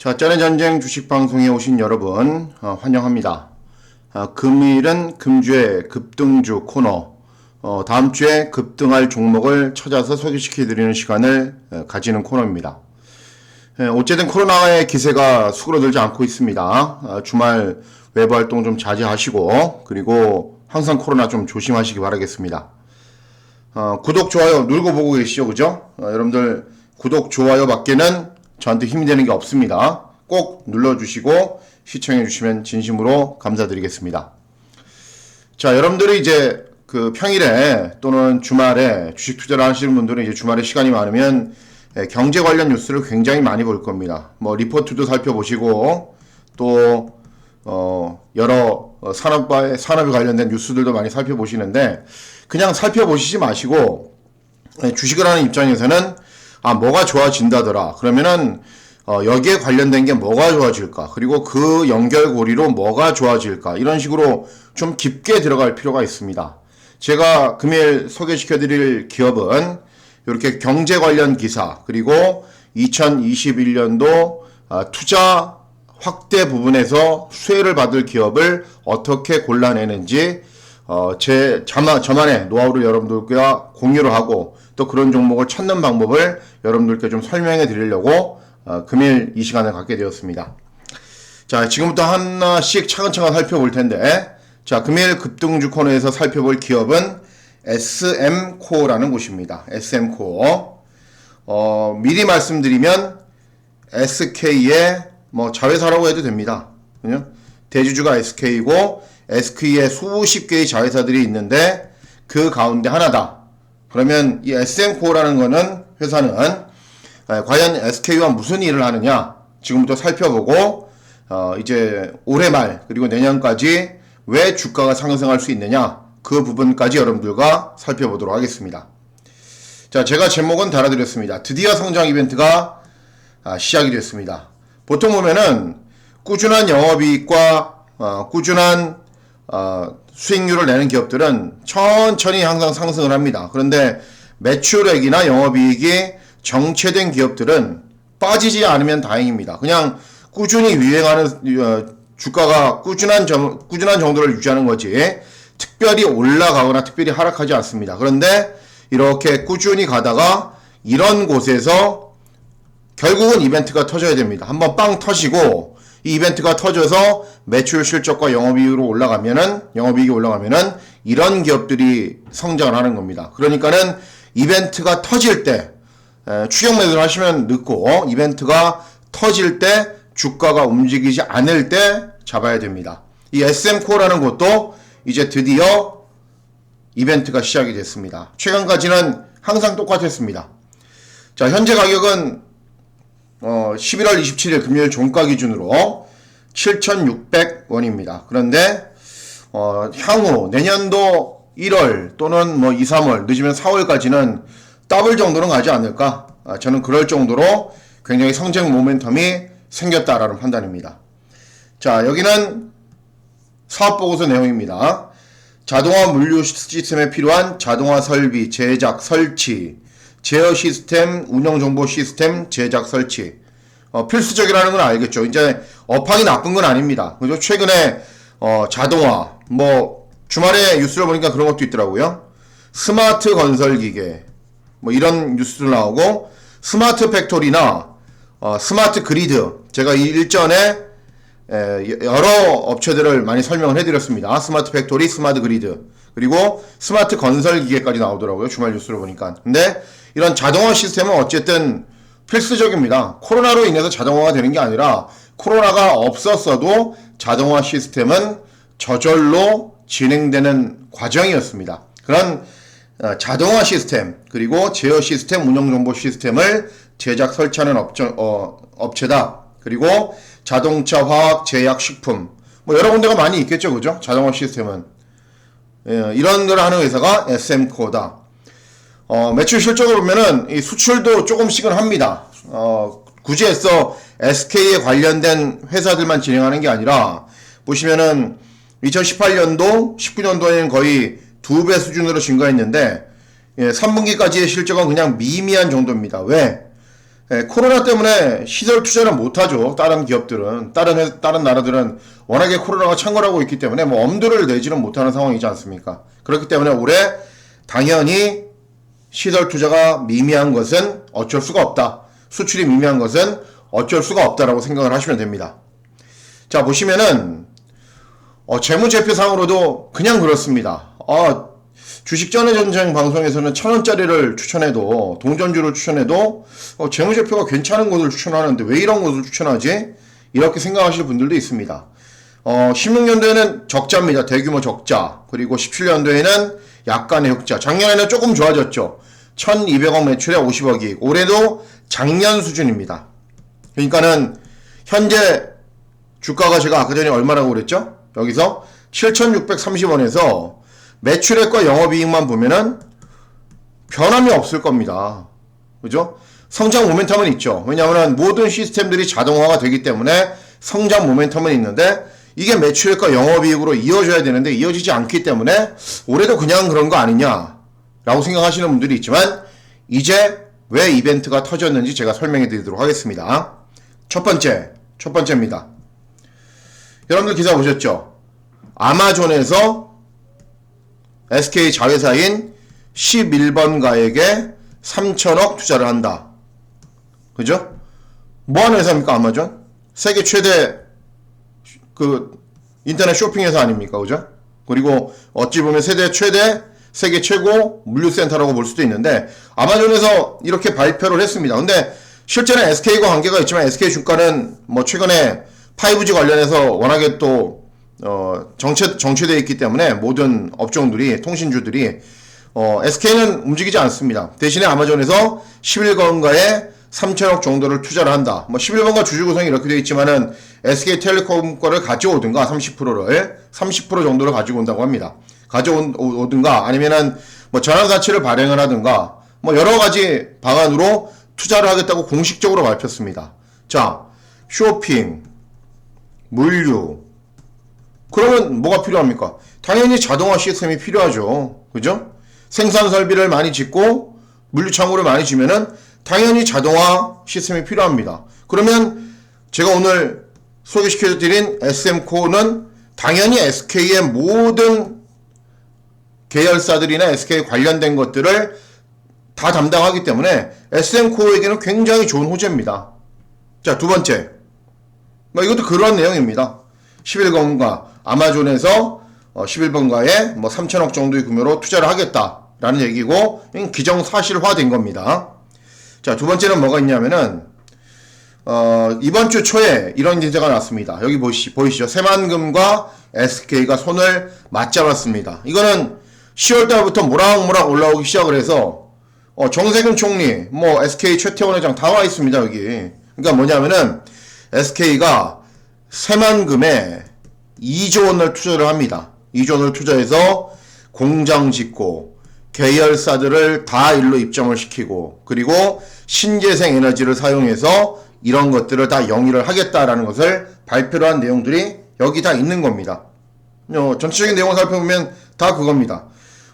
자, 짠의 주식 방송에 오신 여러분 환영합니다. 금일은 금주의 급등주 코너, 다음 주에 급등할 종목을 찾아서 소개시켜 드리는 시간을 가지는 코너입니다. 어쨌든 코로나의 기세가 수그러들지 않고 있습니다. 주말 외부 활동 좀 자제하시고, 그리고 항상 코로나 좀 조심하시기 바라겠습니다. 구독, 좋아요 누르고 보고 계시죠, 그죠? 여러분들 구독, 좋아요 밖에는 저한테 힘이 되는 게 없습니다. 꼭 눌러주시고 시청해 주시면 진심으로 감사드리겠습니다. 자, 여러분들이 이제 그 평일에 또는 주말에 주식 투자를 하시는 분들은 이제 주말에 시간이 많으면 경제 관련 뉴스를 굉장히 많이 볼 겁니다. 뭐 리포트도 살펴보시고 또 여러 산업에 관련된 뉴스들도 많이 살펴보시는데, 그냥 살펴보시지 마시고 주식을 하는 입장에서는 뭐가 좋아진다더라 그러면은 여기에 관련된 게 뭐가 좋아질까, 그리고 그 연결고리로 뭐가 좋아질까, 이런 식으로 좀 깊게 들어갈 필요가 있습니다. 제가 금일 소개시켜 드릴 기업은 이렇게 경제 관련 기사, 그리고 2021년도 투자 확대 부분에서 수혜를 받을 기업을 어떻게 골라내는지 저만의 노하우를 여러분들과 공유를 하고, 또 그런 종목을 찾는 방법을 여러분들께 좀 설명해 드리려고 금일 이 시간을 갖게 되었습니다. 자, 지금부터 하나씩 차근차근 살펴볼 텐데, 자, 금일 급등주 코너에서 살펴볼 기업은 SM코어라는 곳입니다. SM코어. 미리 말씀드리면 SK의 자회사라고 해도 됩니다. 그죠? 대주주가 SK이고 SK에 수십 개의 자회사들이 있는데 그 가운데 하나다. 그러면 이 SM코어라는 거는, 회사는 과연 SK와 무슨 일을 하느냐 지금부터 살펴보고, 이제 올해 말 그리고 내년까지 왜 주가가 상승할 수 있느냐 그 부분까지 여러분들과 살펴보도록 하겠습니다. 자, 제가 제목은 달아드렸습니다. 드디어 성장 이벤트가 시작이 됐습니다. 보통 보면은 꾸준한 영업이익과 꾸준한 수익률을 내는 기업들은 천천히 항상 상승을 합니다. 그런데 매출액이나 영업이익이 정체된 기업들은 빠지지 않으면 다행입니다. 그냥 꾸준히 유행하는 주가가 꾸준한 정도를 유지하는 거지 특별히 올라가거나 특별히 하락하지 않습니다. 그런데 이렇게 꾸준히 가다가 이런 곳에서 결국은 이벤트가 터져야 됩니다. 한번 빵 터지고 이 이벤트가 터져서 매출 실적과 영업이익이 올라가면은 이런 기업들이 성장을 하는 겁니다. 그러니까는 이벤트가 터질 때 추격 매도를 하시면 늦고, 이벤트가 터질 때 주가가 움직이지 않을 때 잡아야 됩니다. 이 SM코어라는 곳도 이제 드디어 이벤트가 시작이 됐습니다. 최근까지는 항상 똑같았습니다. 자, 현재 가격은 11월 27일 금요일 종가 기준으로 7,600원입니다. 그런데 향후 내년도 1월 또는 2, 3월 늦으면 4월까지는 더블 정도는 가지 않을까? 저는 그럴 정도로 굉장히 성장 모멘텀이 생겼다라는 판단입니다. 자, 여기는 사업보고서 내용입니다. 자동화 물류 시스템에 필요한 자동화 설비, 제작, 설치, 제어 시스템, 운영 정보 시스템, 제작, 설치. 필수적이라는 건 알겠죠. 이제 업황이 나쁜 건 아닙니다. 그죠? 최근에 자동화, 주말에 뉴스를 보니까 그런 것도 있더라고요. 스마트 건설 기계, 이런 뉴스도 나오고, 스마트 팩토리나 스마트 그리드, 제가 일전에 여러 업체들을 많이 설명을 해드렸습니다. 스마트 팩토리, 스마트 그리드, 그리고 스마트 건설 기계까지 나오더라고요. 주말 뉴스를 보니까. 근데 이런 자동화 시스템은 어쨌든 필수적입니다. 코로나로 인해서 자동화가 되는 게 아니라 코로나가 없었어도 자동화 시스템은 저절로 진행되는 과정이었습니다. 그런 자동화 시스템, 그리고 제어 시스템, 운영 정보 시스템을 제작 설치하는 업체다. 그리고 자동차, 화학, 제약, 식품, 여러 군데가 많이 있겠죠, 그죠? 자동화 시스템은 이런 걸 하는 회사가 SM코어다. 매출 실적을 보면은 이 수출도 조금씩은 합니다. 굳이 해서 SK에 관련된 회사들만 진행하는 게 아니라, 보시면은 2018년도, 19년도에는 거의 2배 수준으로 증가했는데, 3분기까지의 실적은 그냥 미미한 정도입니다. 왜? 코로나 때문에 시설 투자를 못하죠. 다른 기업들은, 다른 나라들은 워낙에 코로나가 창궐하고 있기 때문에 뭐 엄두를 내지는 못하는 상황이지 않습니까? 그렇기 때문에 올해 당연히 시설 투자가 미미한 것은 어쩔 수가 없다. 수출이 미미한 것은 어쩔 수가 없다라고 생각을 하시면 됩니다. 자, 보시면은 재무제표상으로도 그냥 그렇습니다. 주식 전의 전쟁 방송에서는 1,000원짜리를 추천해도, 동전주를 추천해도 재무제표가 괜찮은 곳을 추천하는데 왜 이런 곳을 추천하지? 이렇게 생각하실 분들도 있습니다. 16년도에는 적자입니다. 대규모 적자. 그리고 17년도에는 약간의 흑자. 작년에는 조금 좋아졌죠. 1,200억 매출에 50억 이익. 올해도 작년 수준입니다. 그러니까는 현재 주가가 제가 아까 전에 얼마라고 그랬죠? 여기서 7,630원에서 매출액과 영업이익만 보면은 변함이 없을 겁니다. 그죠? 성장 모멘텀은 있죠. 왜냐하면 모든 시스템들이 자동화가 되기 때문에 성장 모멘텀은 있는데 이게 매출액과 영업이익으로 이어져야 되는데 이어지지 않기 때문에 올해도 그냥 그런 거 아니냐라고 생각하시는 분들이 있지만 이제 왜 이벤트가 터졌는지 제가 설명해 드리도록 하겠습니다. 첫 번째입니다. 여러분들 기사 보셨죠? 아마존에서 SK 자회사인 11번가에게 3천억 투자를 한다. 그죠? 뭐 하는 회사입니까, 아마존? 세계 최대 인터넷 쇼핑 회사 아닙니까? 그죠? 그리고 어찌 보면 세계 최고 물류센터라고 볼 수도 있는데, 아마존에서 이렇게 발표를 했습니다. 근데 실제는 SK와 관계가 있지만 SK 주가는 뭐 최근에 5G 관련해서 워낙에 또 정체되어 있기 때문에 모든 업종들이, 통신주들이 SK는 움직이지 않습니다. 대신에 아마존에서 11번가에 3천억 정도를 투자를 한다. 뭐 11번가 주주 구성이 이렇게 되어 있지만은 SK텔레콤 거를 가져오든가 30% 정도를 가지고 온다고 합니다. 가져오든가 아니면은 뭐 전환사채를 발행을 하든가 뭐 여러 가지 방안으로 투자를 하겠다고 공식적으로 밝혔습니다. 자, 쇼핑, 물류. 그러면 뭐가 필요합니까? 당연히 자동화 시스템이 필요하죠. 그죠? 생산 설비를 많이 짓고 물류 창고를 많이 지면은 당연히 자동화 시스템이 필요합니다. 그러면 제가 오늘 소개시켜드린 SM코어는 당연히 SK의 모든 계열사들이나 SK 관련된 것들을 다 담당하기 때문에 SM코어에게는 굉장히 좋은 호재입니다. 자, 두 번째. 이것도 그러한 내용입니다. 11번가, 아마존에서 11번가에 뭐 3천억 정도의 규모로 투자를 하겠다라는 얘기고, 기정사실화된 겁니다. 자, 두 번째는 뭐가 있냐면은, 이번 주 초에 이런 기사가 났습니다. 여기 보이시죠? 새만금과 SK가 손을 맞잡았습니다. 이거는 10월달부터 모락모락 올라오기 시작을 해서, 정세균 총리, 뭐 SK 최태원 회장 다 와 있습니다, 여기. 그러니까 뭐냐면은, SK가 새만금에 2조 원을 투자를 합니다. 2조 원을 투자해서 공장 짓고 계열사들을 다 일로 입점을 시키고 그리고 신재생 에너지를 사용해서 이런 것들을 다 영위를 하겠다라는 것을 발표를 한 내용들이 여기 다 있는 겁니다. 전체적인 내용을 살펴보면 다 그겁니다.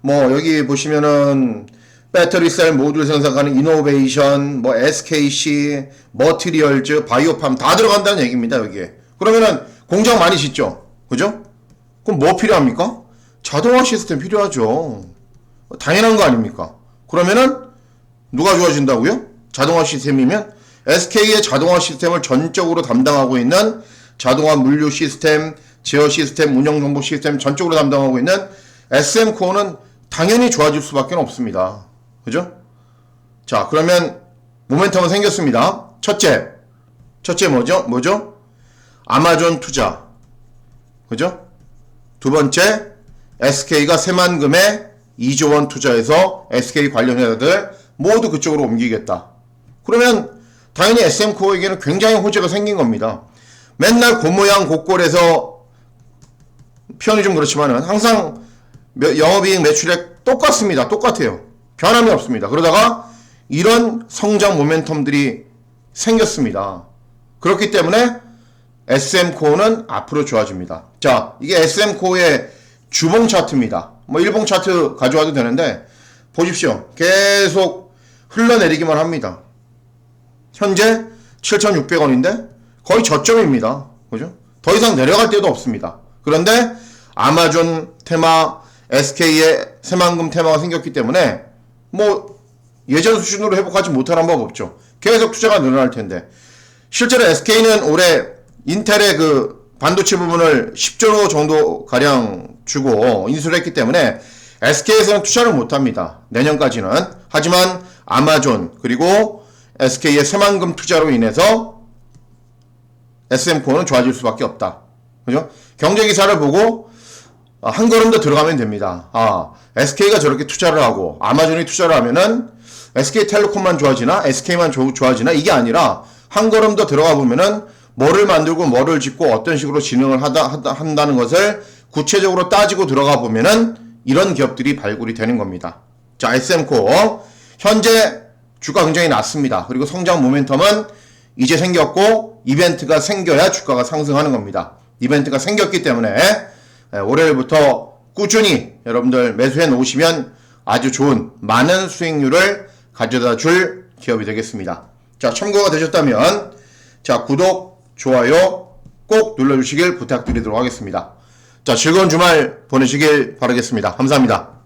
뭐 여기 보시면은 배터리셀 모듈 생산하는 이노베이션, 뭐 SKC, 머티리얼즈, 바이오팜 다 들어간다는 얘기입니다, 여기에. 그러면은 공장 많이 짓죠? 그죠? 그럼 뭐 필요합니까? 자동화 시스템 필요하죠. 당연한 거 아닙니까? 그러면은 누가 좋아진다고요? 자동화 시스템이면 SK의 자동화 시스템을 전적으로 담당하고 있는 자동화 물류 시스템, 제어 시스템, 운영 정보 시스템 전적으로 담당하고 있는 SM코어는 당연히 좋아질 수밖에 없습니다. 그죠? 자, 그러면 모멘텀은 생겼습니다. 첫째 뭐죠? 아마존 투자. 그죠? 두 번째, SK가 새만금에 2조 원 투자해서 SK 관련 회사들 모두 그쪽으로 옮기겠다. 그러면 당연히 SM코어에게는 굉장히 호재가 생긴 겁니다. 맨날 고모양 고꼴에서 표현이 좀 그렇지만은 항상 영업이익 매출액 똑같습니다. 똑같아요. 변함이 없습니다. 그러다가 이런 성장 모멘텀들이 생겼습니다. 그렇기 때문에 SM코어는 앞으로 좋아집니다. 자, 이게 SM코어의 주봉 차트입니다. 뭐 일봉 차트 가져와도 되는데 보십시오. 계속 흘러내리기만 합니다. 현재 7,600원인데 거의 저점입니다. 그죠? 더 이상 내려갈 데도 없습니다. 그런데 아마존 테마, SK의 새만금 테마가 생겼기 때문에 뭐 예전 수준으로 회복하지 못하는 법 없죠. 계속 투자가 늘어날 텐데 실제로 SK는 올해 인텔의 그 반도체 부분을 10조 정도 가량 주고 인수를 했기 때문에 SK에서는 투자를 못합니다. 내년까지는. 하지만 아마존 그리고 SK의 새만금 투자로 인해서 SM코어는 좋아질 수밖에 없다. 그죠? 경제기사를 보고 한 걸음 더 들어가면 됩니다. SK가 저렇게 투자를 하고 아마존이 투자를 하면은 SK텔레콤만 좋아지나 SK만 좋아지나 이게 아니라 한 걸음 더 들어가 보면은 뭐를 만들고 뭐를 짓고 어떤 식으로 진행을 한다는 것을 구체적으로 따지고 들어가 보면은 이런 기업들이 발굴이 되는 겁니다. 자, SM코어 현재 주가 굉장히 낮습니다. 그리고 성장 모멘텀은 이제 생겼고 이벤트가 생겨야 주가가 상승하는 겁니다. 이벤트가 생겼기 때문에 올해부터 꾸준히 여러분들 매수해 놓으시면 아주 좋은 많은 수익률을 가져다 줄 기업이 되겠습니다. 자, 참고가 되셨다면 자, 구독, 좋아요 꼭 눌러주시길 부탁드리도록 하겠습니다. 자, 즐거운 주말 보내시길 바라겠습니다. 감사합니다.